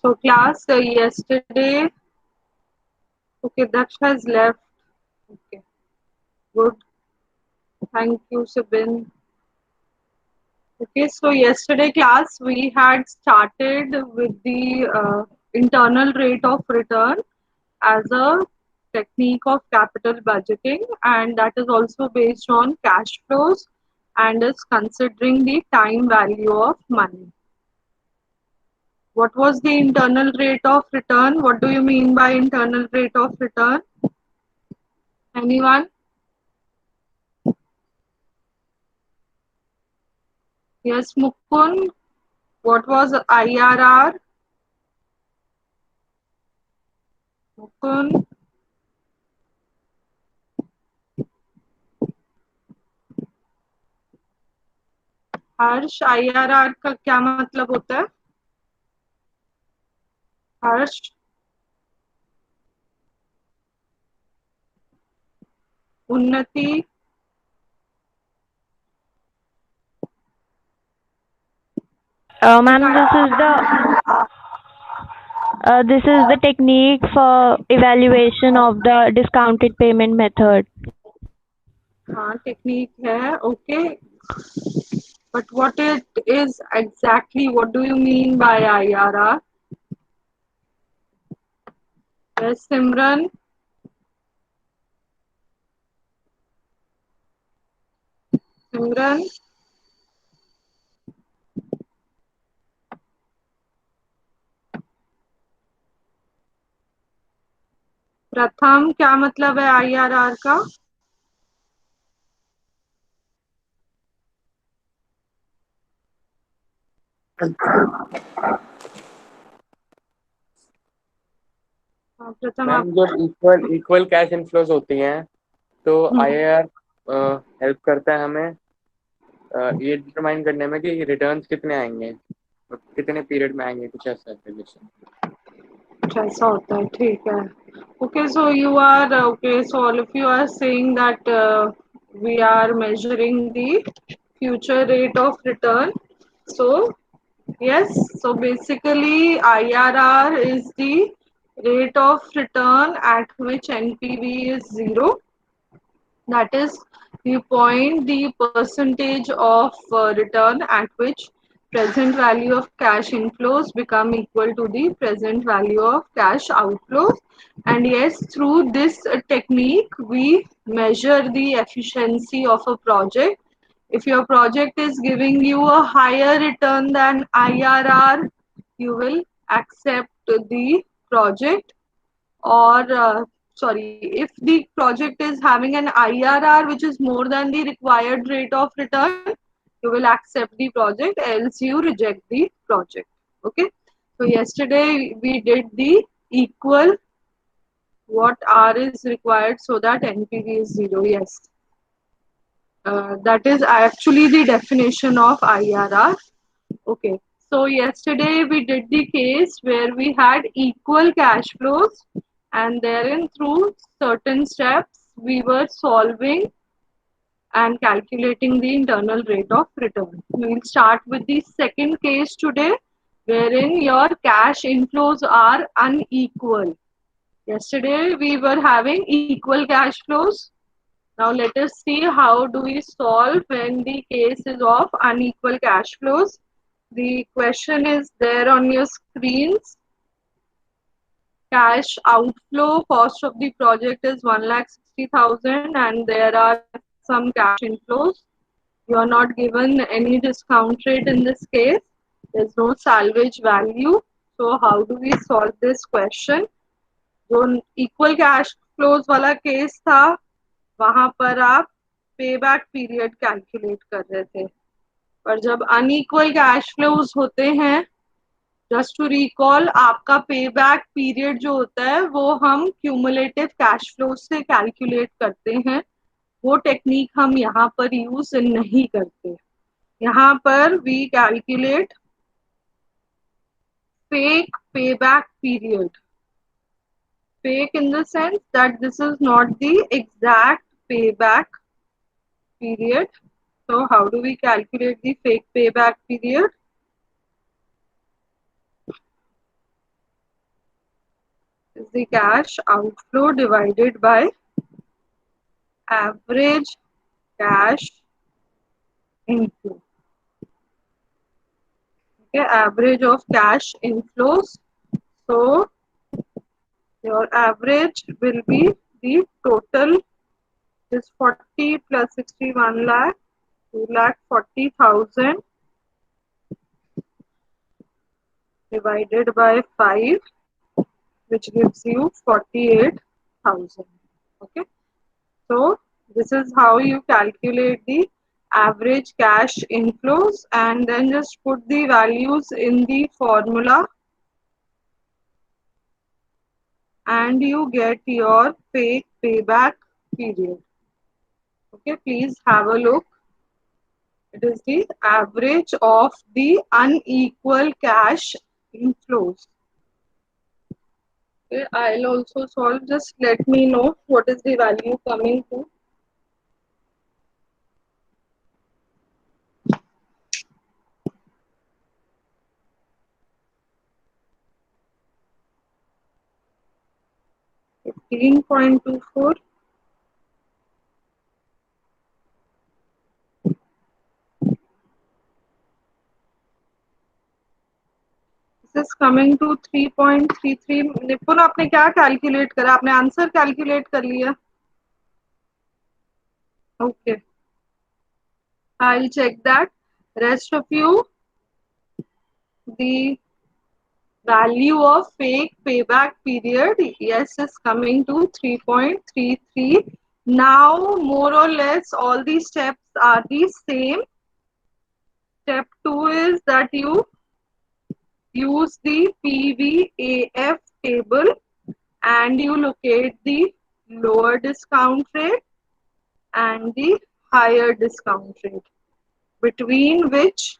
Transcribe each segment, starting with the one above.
So class yesterday, okay, Daksh has left. Okay, good. Thank you, Subin. Okay, so yesterday class we had started with the internal rate of return as a technique of capital budgeting, and that is also based on cash flows and is considering the time value of money. What was the internal rate of return? What do you mean by internal rate of return? Anyone? Yes, Mukund. What was IRR? Mukund. Harsh IRR का क्या मतलब होता है? हर्ष उन्नति Ma'am, this is the technique for evaluation of the discounted payment method. हाँ technique है okay but what it is exactly what do you mean by IRR yes Simran Simran प्रथम क्या मतलब है IRR का प्रथम मैम जब इक्वल कैश इनफ्लोज होती हैं तो IRR हेल्प करता है हमें ये डिटरमाइन करने में कि रिटर्न्स कितने आएंगे कितने पीरियड में आएंगे कुछ ऐसा ऐसा होता है ठीक है okay so you are okay so all of you are saying that we are measuring the future rate of return so yes so basically IRR is the rate of return at which NPV is zero that is the point the percentage of return at which present value of cash inflows become equal to the present value of cash outflows and yes through this technique we measure the efficiency of a project if your project is giving you a higher return than IRR you will accept the project or sorry if the project is having an IRR which is more than the required rate of return you will accept the project else you reject the project okay so yesterday we did the equal what R is required so that NPV is zero yes that is actually the definition of IRR okay so yesterday we did the case where we had equal cash flows and therein through certain steps we were solving and calculating the internal rate of return. We will start with the second case today wherein your cash inflows are unequal. Yesterday we were having equal cash flows. Now let us see how do we solve when the case is of unequal cash flows. The question is there on your screens. Cash outflow cost of the project is 1,60,000 and there are some cash inflows. You are not given any discount rate in this case. There's no salvage value. So how do we solve this question? जो equal cash flows वाला case था वहां पर आप पे back period calculate कर रहे थे पर जब अनइक्वल कैश फ्लोज होते हैं जस्ट टू रिकॉल आपका पे बैक पीरियड जो होता है वो हम क्यूमुलेटिव कैश फ्लो से कैलकुलेट करते हैं वो टेक्निक हम यहाँ पर यूज नहीं करते यहाँ पर वी कैलकुलेट फेक पे back period fake in the sense that this is not the exact payback period. So how do we calculate the fake payback period? is the cash outflow divided by average cash inflow. Okay, average of cash inflows. So your average will be the total is 40 plus 61 lakh, 2,40,000 divided by 5, which gives you 48,000. Okay, so this is how you calculate the average cash inflows, and then just put the values in the formula and you get your payback period. Okay, please have a look. It is the average of the unequal cash inflows. Okay, I'll also solve. Just let me know what is the value coming to. $15.24. This is coming to 3.33. निपुण आपने क्या calculate करा? आपने answer calculate कर लिया? Okay, I'll check that. Rest of you, the value of fake payback period, yes, is coming to 3.33. Now, more or less, all these steps are the same. Step 2 is that you use the PVAF table and you locate the lower discount rate and the higher discount rate between which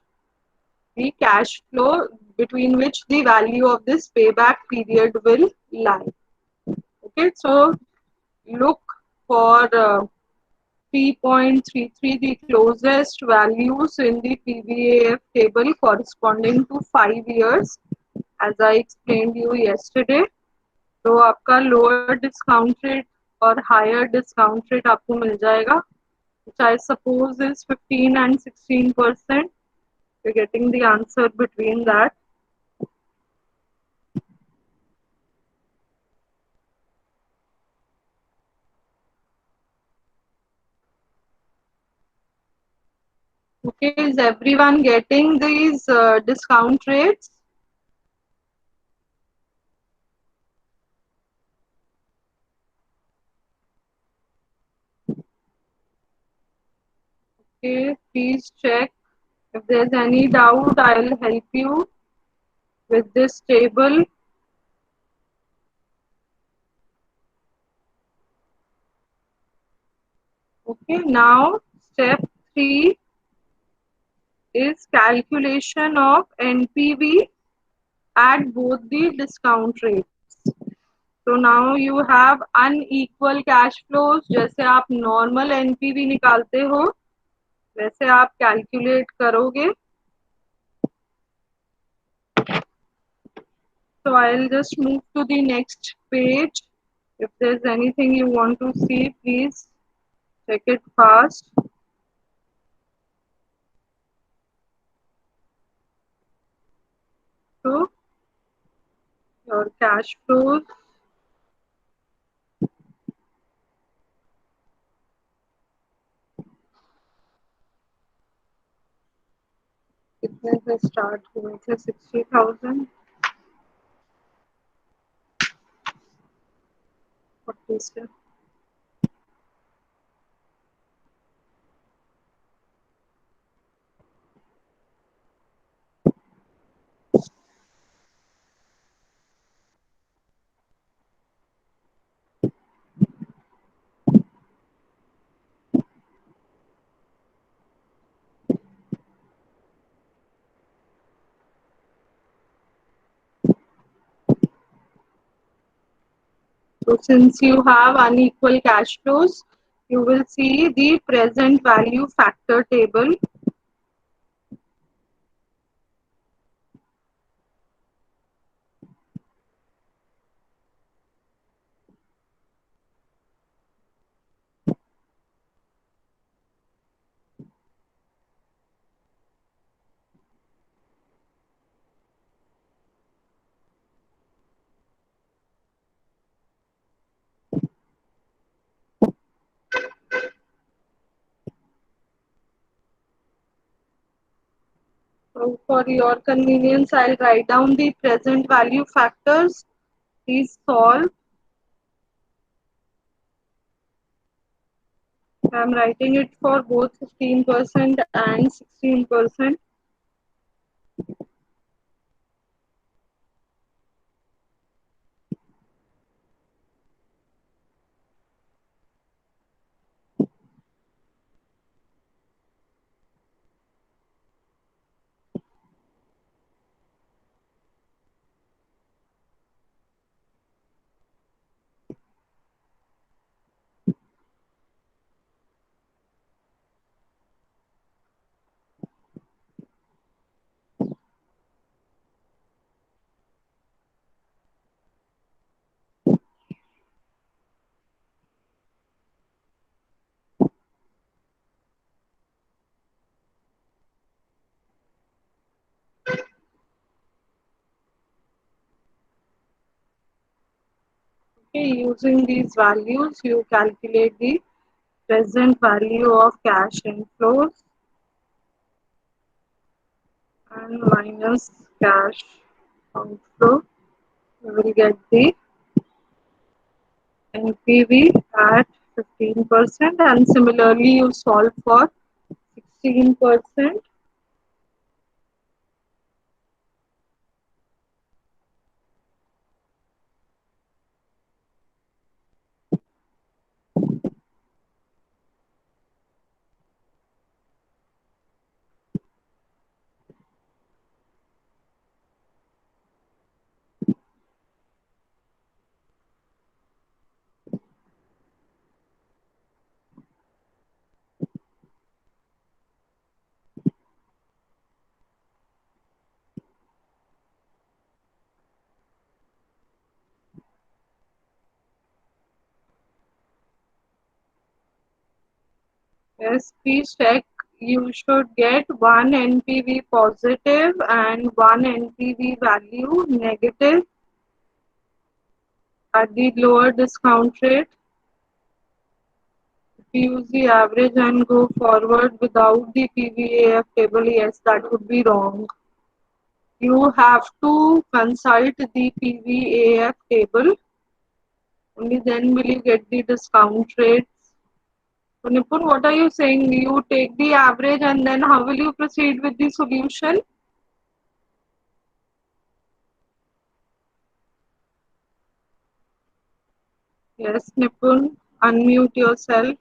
the cash flow, between which the value of this payback period will lie. Okay, so look for 3.33, the closest values in the PVAF table corresponding to 5 years, as I explained you yesterday. तो आपका lower discount rate और higher discount rate आपको मिल जाएगा, which I suppose is 15 and 16%. You're getting the answer between that. Okay, is everyone getting these discount rates? Okay, please check. If there's any doubt, I'll help you with this table. Okay, now step 3 is calculation of NPV at both the discount rates. So now you have unequal cash flows. जैसे आप normal NPV निकालते हो वैसे आप calculate करोगे. So I'll just move to the next page. If there's anything you want to see, please check it fast. So your cash flows. कितने से start हुए थे? 60,000. 40 से. So since you have unequal cash flows, you will see the present value factor table. So for your convenience, I'll write down the present value factors. Please solve. I'm writing it for both 15% and 16%. Okay, using these values, you calculate the present value of cash inflows and minus cash outflow. You will get the NPV at 15%, and similarly you solve for 16%. Yes, please check. You should get one NPV positive and one NPV value negative at the lower discount rate. If you use the average and go forward without the PVAF table, yes, that would be wrong. You have to consult the PVAF table. Only then will you get the discount rates. So Nipun, what are you saying? You take the average and then how will you proceed with the solution? Yes, Nipun, unmute yourself.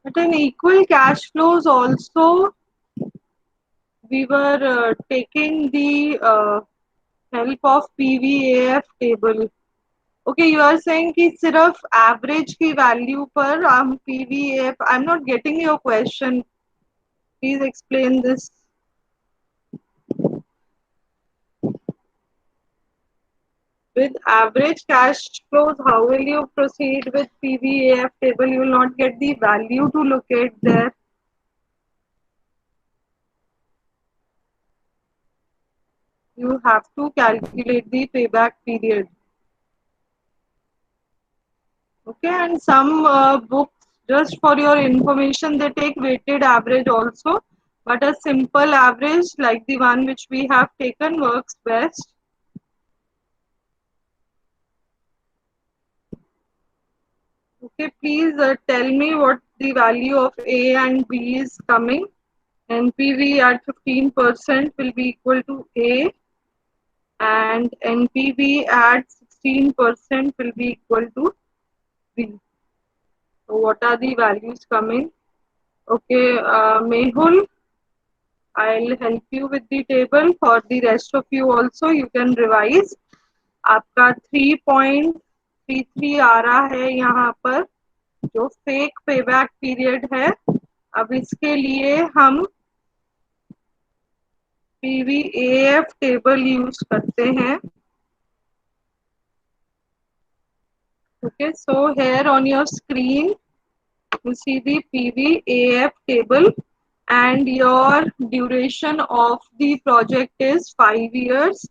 But in equal cash flows also, we were taking the help of PVAF table. Okay, you are saying कि सिर्फ average की value पर हम PVAF. I'm not getting your question. Please explain this. With average cash flows, how will you proceed with PVAF table? You will not get the value to locate there. You have to calculate the payback period. Okay, and some books, just for your information, they take weighted average also, but a simple average like the one which we have taken works best. Okay, please tell me what the value of A and B is coming. NPV at 15% will be equal to A, and NPV at 16% will be equal to B. So what are the values coming? Okay, Mehul, I'll help you with the table. For the rest of you also, you can revise. आपका 3.33 आ रहा है यहाँ पर, जो fake payback period है. अब इसके लिए हम PVAF टेबल यूज करते हैं. Okay, so here on your screen you see the PVAF table, and your duration of the project is 5 years.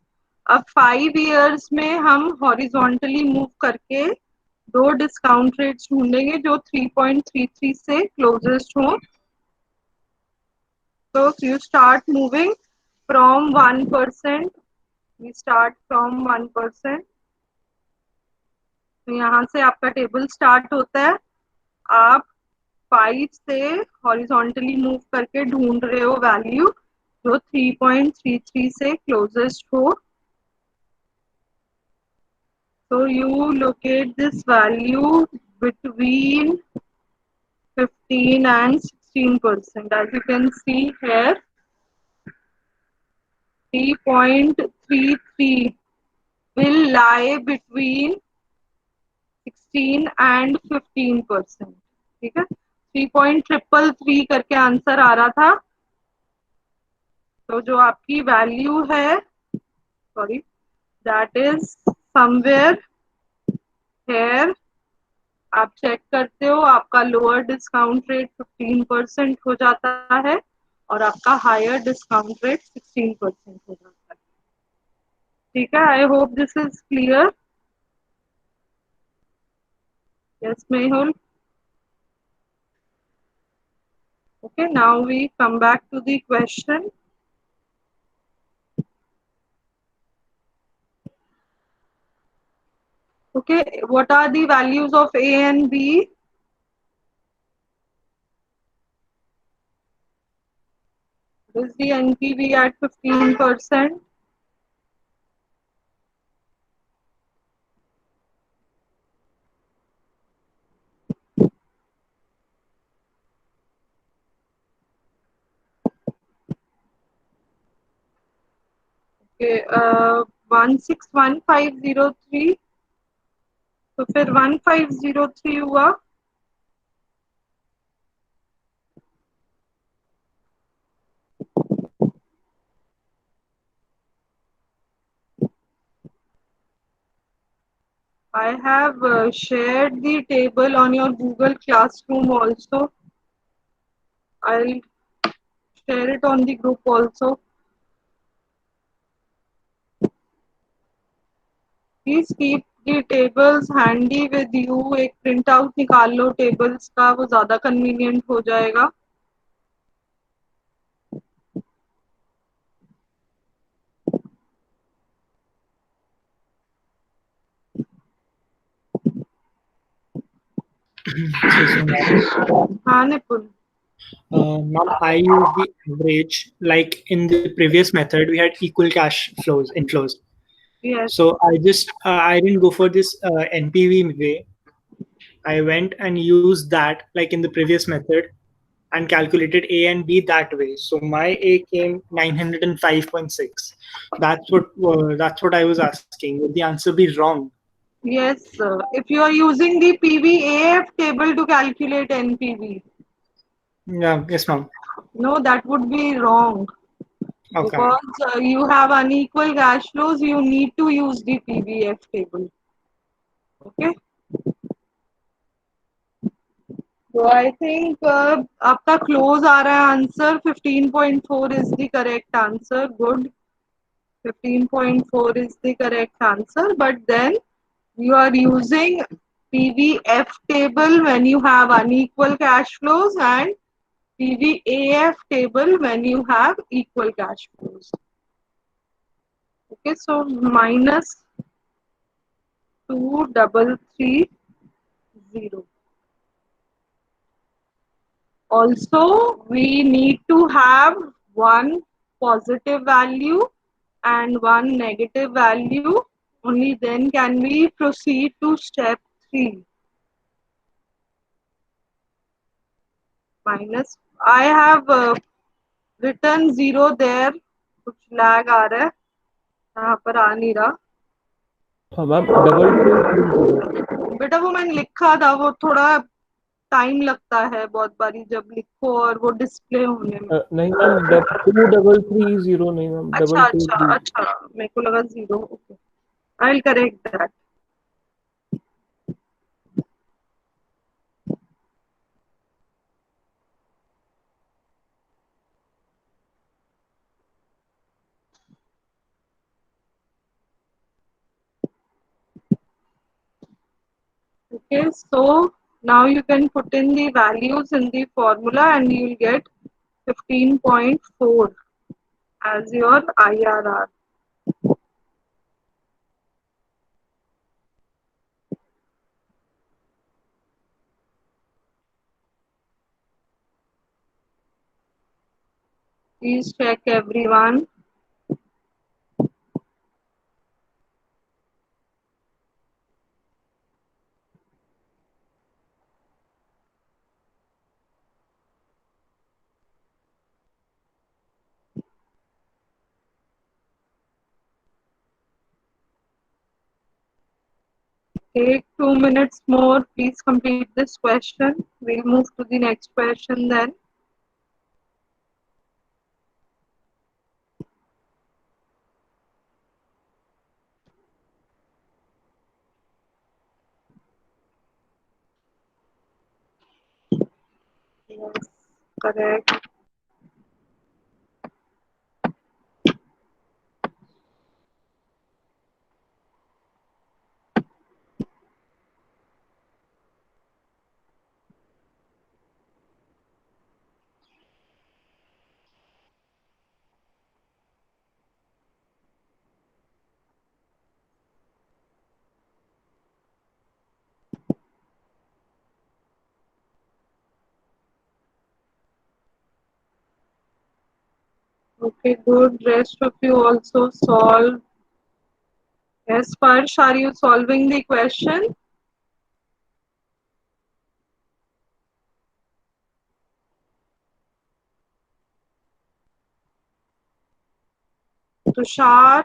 अब 5 years में हम horizontally move करके दो डिस्काउंट रेट्स ढूंढेंगे जो 3.33 से क्लोजेस्ट हो. So if you start moving from 1%, we start from 1%. तो यहाँ से आपका टेबल स्टार्ट होता है. आप 5 से हॉरिजॉन्टली मूव करके ढूंढ रहे हो वैल्यू जो 3.33 से क्लोजेस्ट हो. So you locate this value between 15 and 16%. As you can see here, 3.33 will lie between 16 and 15%. ठीक है, 3.333 करके आंसर आ रहा था. तो जो आपकी वैल्यू है, sorry, that is somewhere here. आप चेक करते हो, आपका लोअर डिस्काउंट रेट 15% हो जाता है और आपका हायर डिस्काउंट रेट 16% हो जाता है. ठीक है, I hope this is clear. Yes Mehul. Okay, now we come back to the question. Okay, what are the values of A and B? Is the NPV at 15%? Okay, 161503. तो फिर 1503 हुआ. I have shared the table on your Google Classroom also. I'll share it on the group also. Please keep the tables handy with you. एक print out निकाल लो tables का, वो ज्यादा convenient हो जाएगा. हाँ निपुण. Ma'am, I use the average. Like in the previous method, we had equal cash flows, inflows. Yes. So I didn't go for this NPV way. I went and used that, like in the previous method, and calculated A and B that way. So my A came 905.6. That's what I was asking. Would the answer be wrong? Yes, sir. If you are using the PVAF table to calculate NPV, Yeah, yes, ma'am. no, that would be wrong. Okay, ma'am. Because you have unequal cash flows, you need to use the PVF table. Okay. So I think आपका close आ रहा है answer. 15.4 is the correct answer. Good. 15.4 is the correct answer. But then you are using PVF table when you have unequal cash flows and PVAF table when you have equal cash flows. Okay, so minus 2330. Also, we need to have one positive value and one negative value. Only then can we proceed to step 3. Minus, I have written 0 there. कुछ lag आ रहा है, यहाँ पर आ नहीं रहा. हाँ ma'am, 2230. बेटा वो मैंने लिखा था, वो थोड़ा टाइम लगता है बहुत बारी जब लिखो और वो डिस्प्ले होने में. नहीं मैम, 2330 नहीं मैम, अच्छा 223. अच्छा, मेरे को लगा 0. Okay, I will correct that. Okay, so now you can put in the values in the formula and you'll get 15.4 as your IRR. Please check everyone. Take 2 minutes more. Please complete this question. We'll move to the next question then. Yes, correct. Okay, good. Rest of you also solve. Yes, Parsh, are you solving the question? Tushar?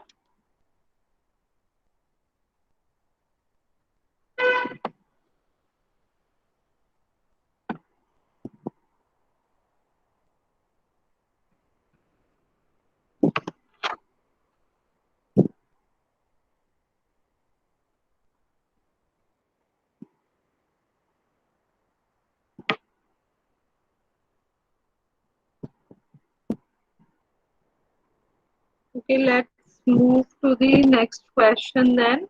Okay, let's move to the next question then.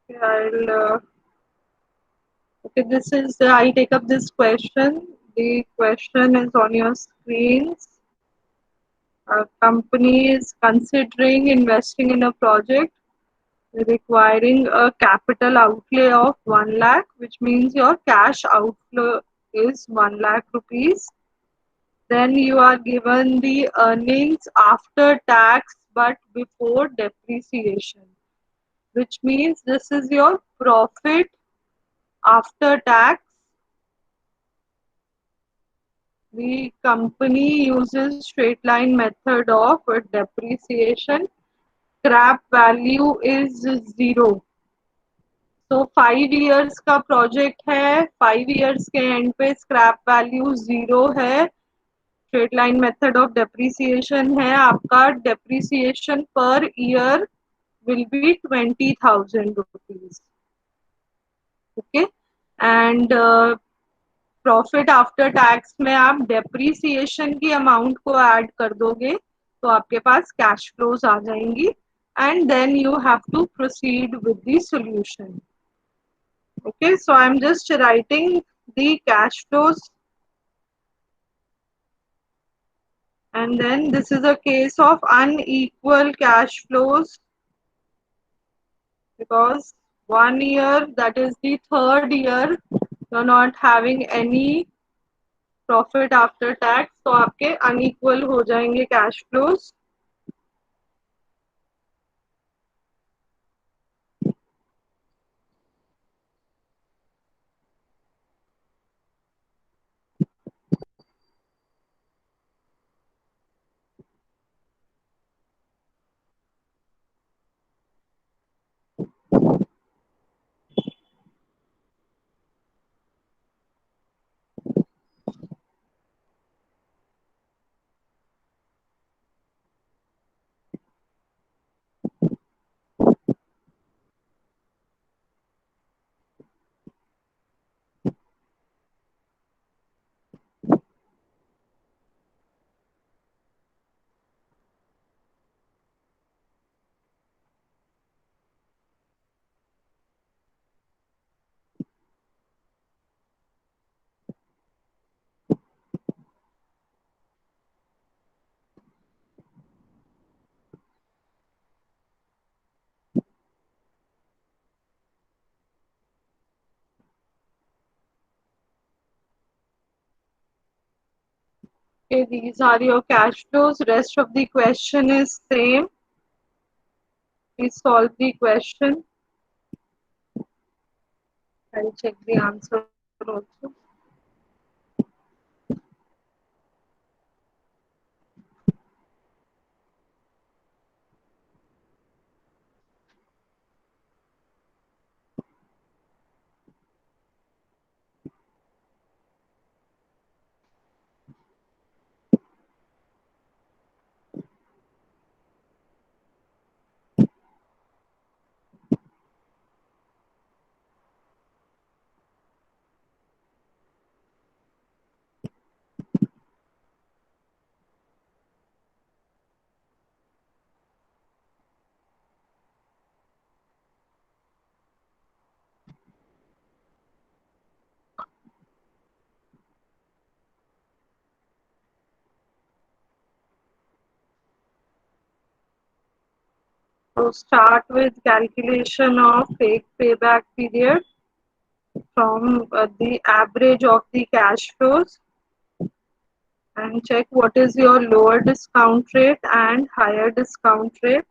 Okay, okay, I take up this question. The question is on your screens. A company is considering investing in a project requiring a capital outlay of 1 lakh, which means your cash outflow is 1 lakh rupees. Then you are given the earnings after tax but before depreciation, which means this is your profit after tax. The company uses straight line method of depreciation. Scrap value is 0. तो 5 years का project है, 5 years के and पे scrap value 0 है, straight line method of depreciation है, आपका depreciation per year will be 20,000 rupees. Okay, and profit after tax में आप डेप्रिसिएशन की अमाउंट को ऐड कर दोगे तो आपके पास कैश फ्लोज आ जाएंगी and then you have to proceed with the solution. Okay, so I'm just writing the cash flows, and then this is a case of unequal cash flows because 1 year, that is the third year, you're not having any profit after tax, तो आपके unequal हो जाएंगे cash flows. Okay, these are your cash flows. Rest of the question is same. Please solve the question. I'll check the answer also. So start with calculation of fake payback period from the average of the cash flows, and check what is your lower discount rate and higher discount rate.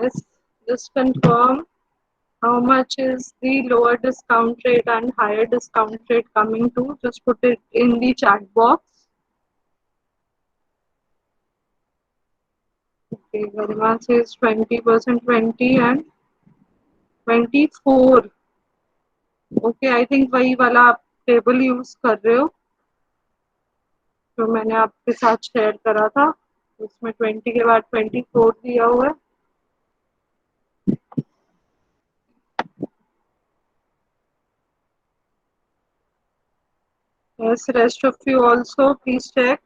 Yes, just confirm how much is the lower discount rate and higher discount rate coming to. Just put it in the chat box. Okay, Garima says 20%, 20 and 24. Okay, I think वही वाला आप table use कर रहे हो जो मैंने आपके साथ शेयर करा था, उसमें 20 के बाद 24 दिया हुआ है. Yes, rest of you also please check.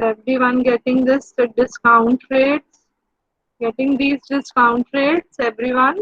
Everyone getting this discount rates, getting these discount rates, everyone.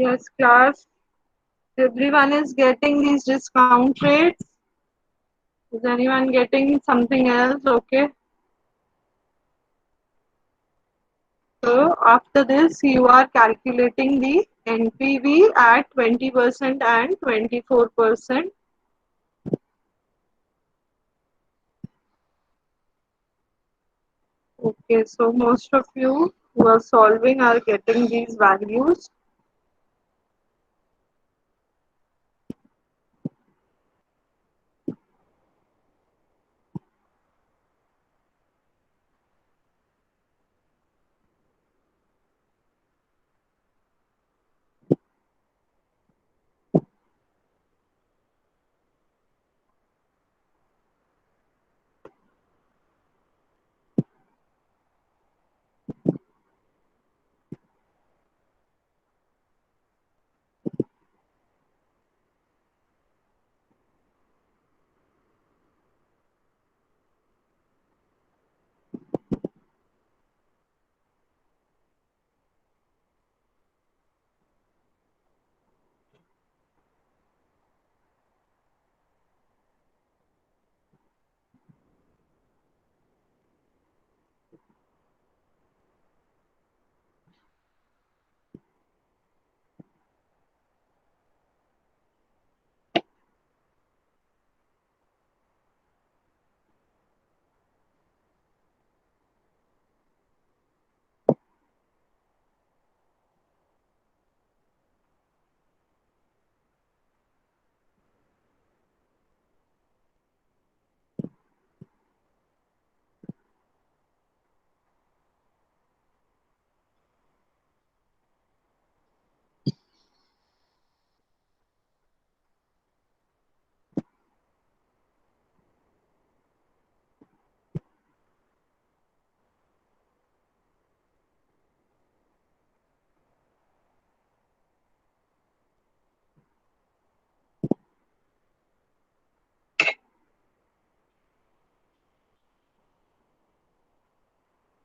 Yes, class. Everyone is getting these discount rates. Is anyone getting something else? Okay. So after this, you are calculating the NPV at 20% and 24%. Okay, so most of you who are solving are getting these values.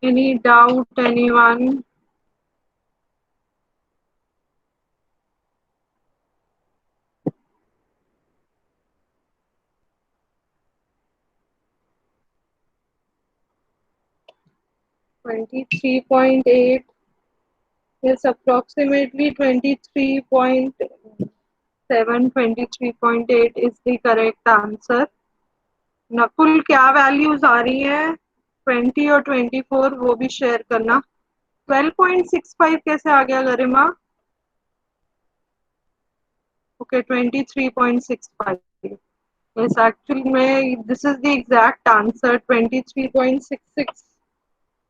Any doubt, anyone? $23.8. Yes, approximately 23.7, 23.8 is the correct answer. Nakul क्या values आ रही हैं 20 और 24 वो भी share करना 12.65 कैसे आ गया गरिमा okay 23.65 yes actually में this is the exact answer 23.66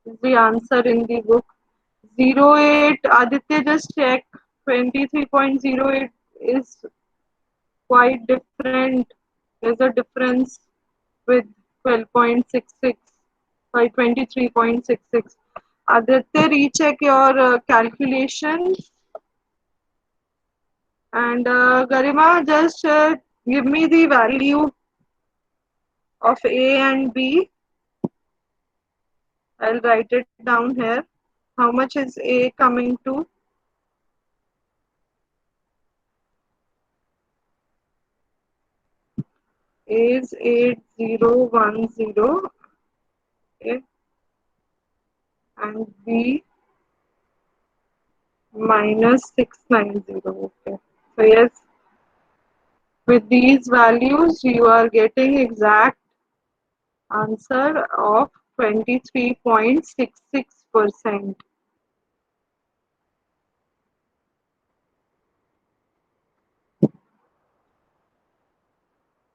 is the answer in the book 08 Aditya just check 23.08 is quite different there's a difference with 12.66 by 23.66 Aditya recheck your calculations and Garima just give me the value of A and B I'll write it down here how much is A coming to A is 8010 okay and B minus 690 okay so yes with these values you are getting exact answer of 23.66%.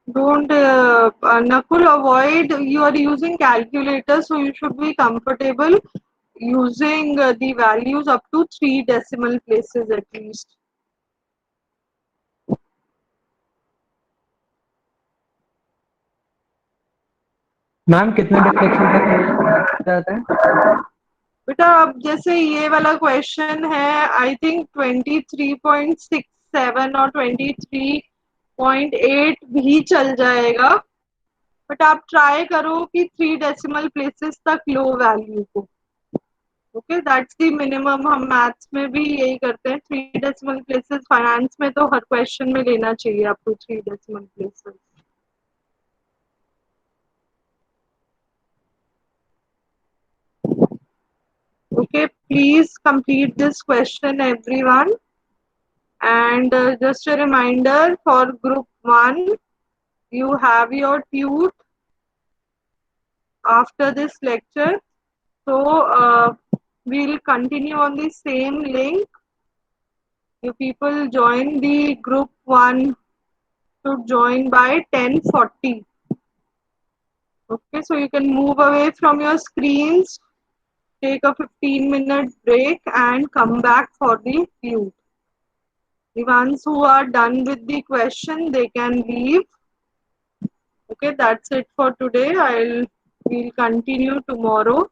Don't Nakul avoid you are using calculator so you should be comfortable using the values up to 3 decimal places at least. Ma'am कितने deflection तक जाता है बेटा अब जैसे ये वाला question है आई थिंक 23.67 और 23.8 भी चल जाएगा बट आप ट्राई करो कि 3 डेसिमल प्लेसेस तक लो वैल्यू को ओके दैट्स द मिनिमम. हम मैथ्स में भी यही करते हैं. 3 decimal places. फाइनेंस में तो हर क्वेश्चन में लेना चाहिए आपको 3 decimal places. Okay, please complete this question, everyone. And just a reminder for group 1, you have your tute after this lecture. So we'll continue on the same link. You people join the group 1 should join by 10:40. Okay, so you can move away from your screens, take a 15-minute break and come back for the tute. The ones who are done with the question, they can leave. Okay, that's it for today. We'll continue tomorrow.